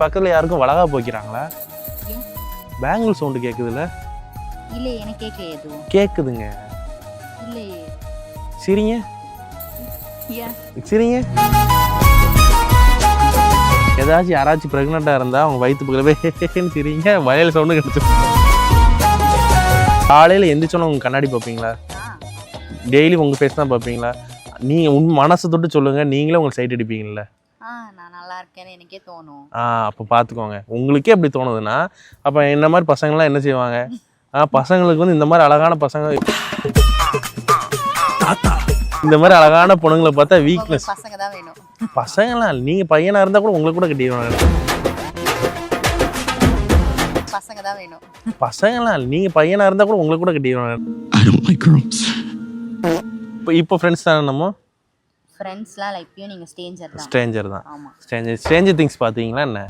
பக்கத்தில் யாருக்கும் வளகாப்பு வைக்கிறாங்களா? ஏன்? பேங்கிள் சவுண்டு கேட்குதுல்ல? இல்லை எனக்கு கேட்கல எதுவும். கேட்குதுங்க. இல்லையே. சரிங்க ஏன்? சரிங்க. ஏதாச்சும் யாராச்சும் ப்ரெக்னெண்ட்டாக இருந்தால் அவங்க வயிற்று பக்கத்தில் சரிங்க வயல் சவுண்டு கிடச்சி. காலையில் எந்திரிச்சோன்னு உங்கள் கண்ணாடி பார்ப்பீங்களா? டெய்லி உங்கள் ஃபேஸ் தான் பார்ப்பீங்களா? நீங்கள் உன் மனசை தொட்டு சொல்லுங்கள், நீங்களே உங்களுக்கு சைட் அடிப்பீங்கள்ல? நான் நல்லா இருக்கேன்னு எனக்கே தோணும். அப்போ பார்த்துக்கோங்க. உங்களுக்கே அப்படி தோணுதுன்னா அப்போ இந்த மாதிரி பசங்கள்லாம் என்ன செய்வாங்க? பசங்களுக்கு வந்து இந்த மாதிரி அழகான பசங்க, இந்த மாதிரி அழகான பொண்ணுங்களை பார்த்தா வீக்னஸ். பசங்க தான் வேணும். பசங்களாம் நீங்கள் பையனாக இருந்தால் கூட உங்களை கூட கட்டிடுவாங்க. பசங்க தான் வேணும். பசங்களாம் நீங்கள் பையனாக இருந்தால் கூட உங்களை கூட கட்டிடுவாங்க. இப்போ ஃப்ரெண்ட்ஸ் தானே நம்ம? ஃப்ரெண்ட்ஸ்லாம் லைஃப்லையும் நீங்கள் ஸ்ட்ரேஞ்சர் தான். ஸ்ட்ரேஞ்சர் தான். ஆமாம். ஸ்ட்ரேஞ்சர் திங்ஸ் பார்த்தீங்களா என்ன?